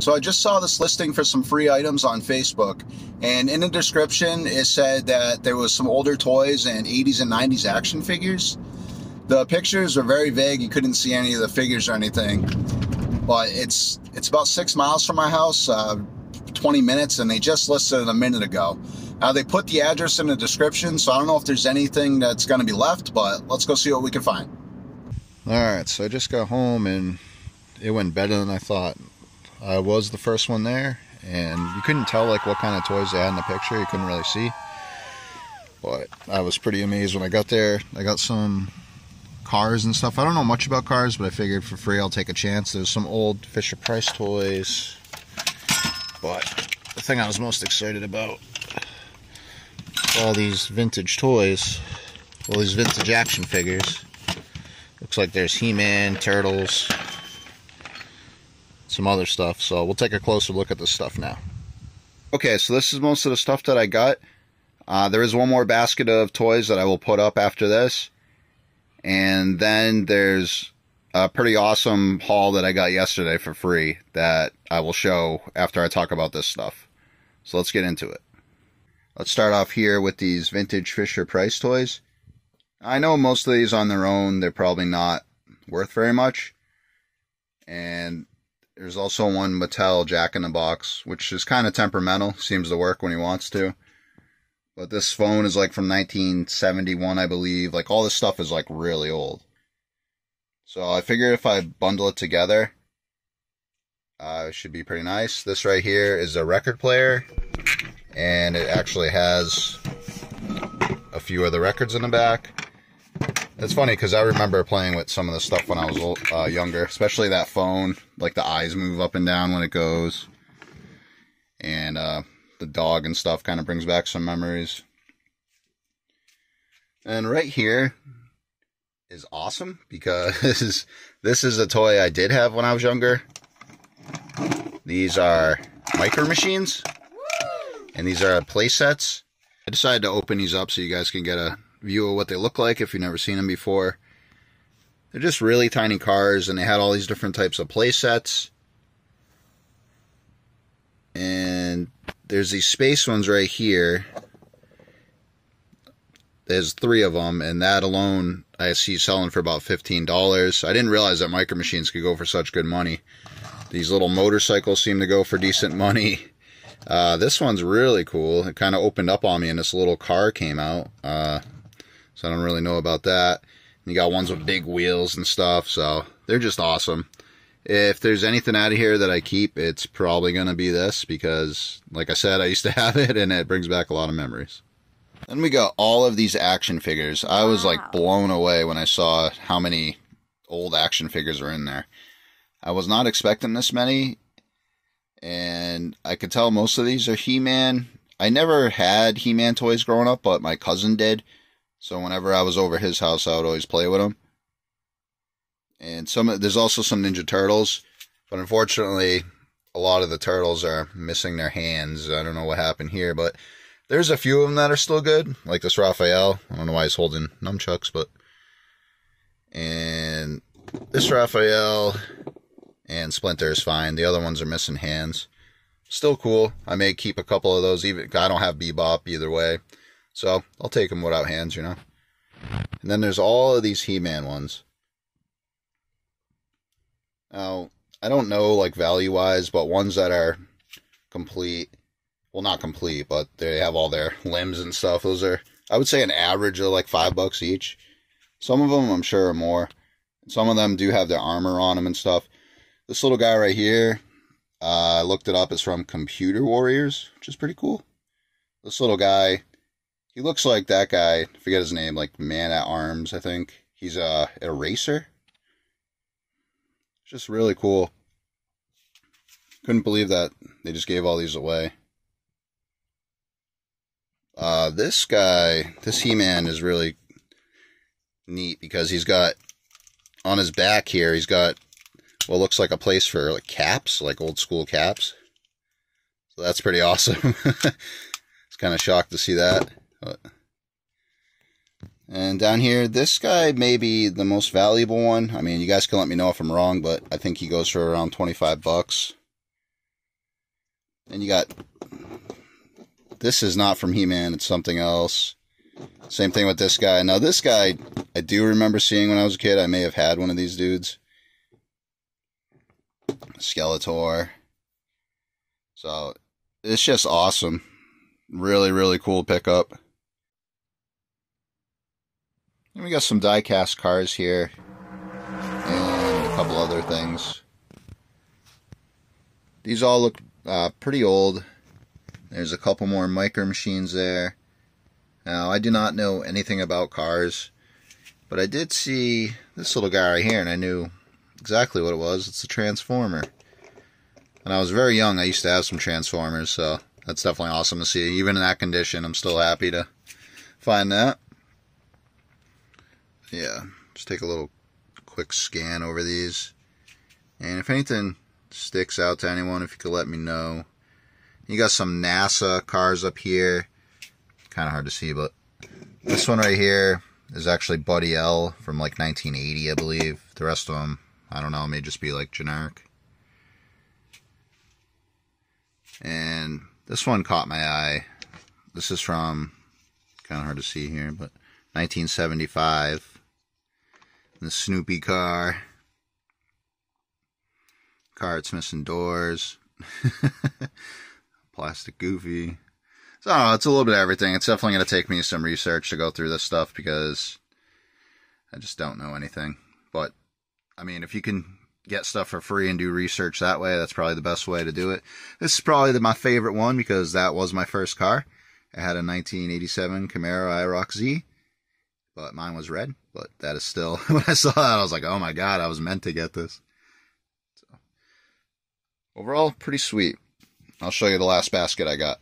So I just saw this listing for some free items on Facebook, and in the description it said that there was some older toys and 80s and 90s action figures. The pictures were very vague, you couldn't see any of the figures or anything, but it's about 6 miles from my house, 20 minutes, and they just listed it a minute ago. Now they put the address in the description, so I don't know if there's anything that's going to be left, but let's go see what we can find. Alright, so I just got home and it went better than I thought. I was the first one there, and you couldn't tell like what kind of toys they had in the picture. You couldn't really see, but I was pretty amazed when I got there. I got some cars and stuff. I don't know much about cars, but I figured for free I'll take a chance. There's some old Fisher-Price toys, but the thing I was most excited about, all these vintage toys, all these vintage action figures. Looks like there's He-Man, Turtles, some other stuff, so we'll take a closer look at this stuff now. Okay, so this is most of the stuff that I got. There is one more basket of toys that I will put up after this, and then there's a pretty awesome haul that I got yesterday for free that I will show after I talk about this stuff. So let's get into it. Let's start off here with these vintage Fisher-Price toys. I know most of these on their own, they're probably not worth very much, and there's also one Mattel Jack-in-the-Box, which is kind of temperamental. Seems to work when he wants to. But this phone is like from 1971, I believe. Like all this stuff is like really old. So I figured if I bundle it together, it should be pretty nice. This right here is a record player. And it actually has a few of the records in the back. It's funny because I remember playing with some of the stuff when I was younger, especially that phone. Like the eyes move up and down when it goes. And the dog and stuff kind of brings back some memories. And right here is awesome because this is a toy I did have when I was younger. These are Micro Machines. And these are play sets. I decided to open these up so you guys can get a view of what they look like if you've never seen them before. They're just really tiny cars, and they had all these different types of play sets. And there's these space ones right here. There's 3 of them, and that alone I see selling for about $15. I didn't realize that Micro Machines could go for such good money. These little motorcycles seem to go for decent money. This one's really cool. It kind of opened up on me and this little car came out. So I don't really know about that. You got ones with big wheels and stuff, so they're just awesome. If there's anything out of here that I keep, it's probably going to be this because, like I said, I used to have it and it brings back a lot of memories. Then we got all of these action figures. I was like blown away when I saw how many old action figures are in there. I was not expecting this many. And I could tell most of these are He-Man. I never had He-Man toys growing up, but my cousin did. So whenever I was over his house, I would always play with them. And there's also some Ninja Turtles. But unfortunately, a lot of the turtles are missing their hands. I don't know what happened here, but there's a few of them that are still good. Like this Raphael. I don't know why he's holding nunchucks, but... And this Raphael... And Splinter is fine. The other ones are missing hands. Still cool. I may keep a couple of those. Even I don't have Bebop either way. So I'll take them without hands, you know. And then there's all of these He-Man ones. Now, I don't know like value-wise, but ones that are complete. Well, not complete, but they have all their limbs and stuff. Those are, I would say, an average of like $5 each. Some of them I'm sure are more. Some of them do have their armor on them and stuff. This little guy right here, I looked it up, it's from Computer Warriors, which is pretty cool. This little guy, he looks like that guy, I forget his name, like Man at Arms, I think. He's a eraser. Just really cool. Couldn't believe that they just gave all these away. This guy, this He-Man is really neat because he's got, on his back here, he's got what looks like a place for like caps, like old school caps. So that's pretty awesome. It's kind of shocked to see that. But. And down here, this guy may be the most valuable one. I mean, you guys can let me know if I'm wrong, but I think he goes for around $25. And you got, this is not from He-Man, it's something else. Same thing with this guy. Now this guy, I do remember seeing when I was a kid. I may have had one of these dudes. Skeletor. So, it's just awesome. Really, really cool pickup. And we got some Diecast Cars here. And a couple other things. These all look pretty old. There's a couple more micro machines there. Now, I do not know anything about cars, but I did see this little guy right here, and I knew exactly what it was. It's a Transformer. And I was very young. I used to have some Transformers, so that's definitely awesome to see. Even in that condition, I'm still happy to find that. Yeah, just take a little quick scan over these. And if anything sticks out to anyone, if you could let me know. You got some NASA cars up here. Kind of hard to see, but this one right here is actually Buddy L from like 1980, I believe. The rest of them, I don't know, may just be like generic. And this one caught my eye. This is from, kind of hard to see here, but 1975. The Snoopy car. Car that's missing doors. Plastic Goofy. So, I don't know, it's a little bit of everything. It's definitely going to take me some research to go through this stuff because I just don't know anything. But, I mean, if you can get stuff for free and do research that way, that's probably the best way to do it. This is probably my favorite one because that was my first car. I had a 1987 Camaro IROC Z, but mine was red. But that is still, when I saw that, I was like, oh my god, I was meant to get this. So, overall, pretty sweet. I'll show you the last basket I got.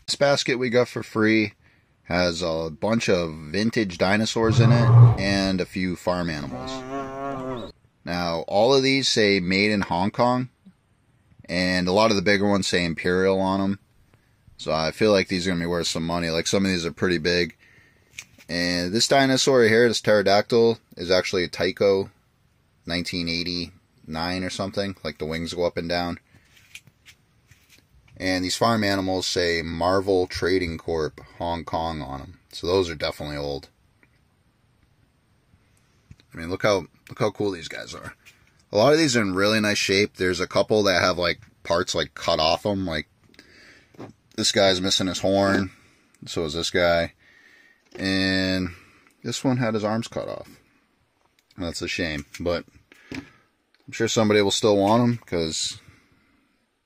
This basket we got for free has a bunch of vintage dinosaurs in it and a few farm animals. Now, all of these say made in Hong Kong, and a lot of the bigger ones say Imperial on them. So I feel like these are going to be worth some money. Like, some of these are pretty big. And this dinosaur right here, this pterodactyl, is actually a Tyco 1989 or something. Like, the wings go up and down. And these farm animals say Marvel Trading Corp Hong Kong on them. So those are definitely old. I mean, look how cool these guys are. A lot of these are in really nice shape. There's a couple that have like parts like cut off them. Like this guy's missing his horn. So is this guy. And this one had his arms cut off. That's a shame. But I'm sure somebody will still want them because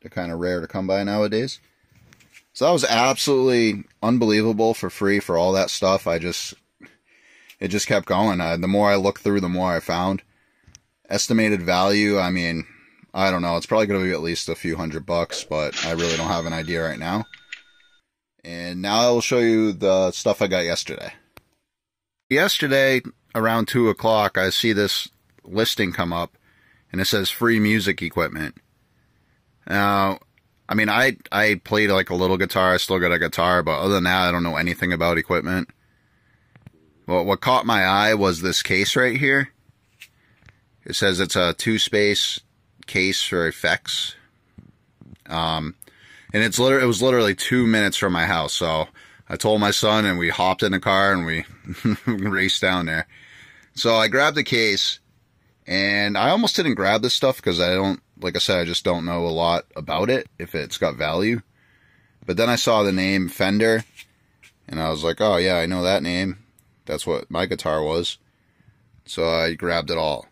they're kind of rare to come by nowadays. So that was absolutely unbelievable for free for all that stuff. It just kept going. The more I looked through, the more I found. Estimated value, I mean, I don't know. It's probably going to be at least a few $100, but I really don't have an idea right now. And now I will show you the stuff I got yesterday. Yesterday, around 2 o'clock, I see this listing come up, and it says free music equipment. Now, I mean, I played like a little guitar. I still got a guitar, but other than that, I don't know anything about equipment. Well, what caught my eye was this case right here. It says it's a 2-space case for effects. And it was literally 2 minutes from my house. So I told my son, and we hopped in the car and we raced down there. So I grabbed the case, and I almost didn't grab this stuff because like I said, I just don't know a lot about it, if it's got value. But then I saw the name Fender, and I was like, oh yeah, I know that name. That's what my guitar was. So I grabbed it all.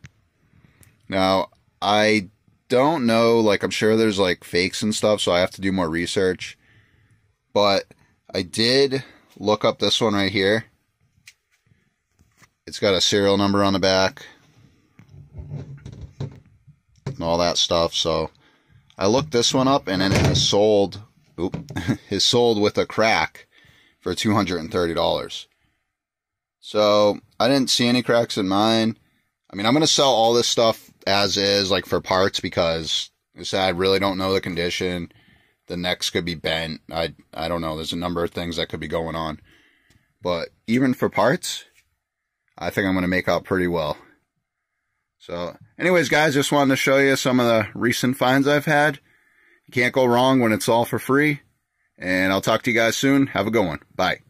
Now, I don't know, like, I'm sure there's like fakes and stuff, so I have to do more research. But I did look up this one right here. It's got a serial number on the back and all that stuff. So I looked this one up, and then it is sold with a crack for $230. So I didn't see any cracks in mine. I mean, I'm going to sell all this stuff as is, like for parts, because I really don't know the condition. The necks could be bent. I don't know. There's a number of things that could be going on. But even for parts, I think I'm going to make out pretty well. So anyways, guys, just wanted to show you some of the recent finds I've had. You can't go wrong when it's all for free. And I'll talk to you guys soon. Have a good one. Bye.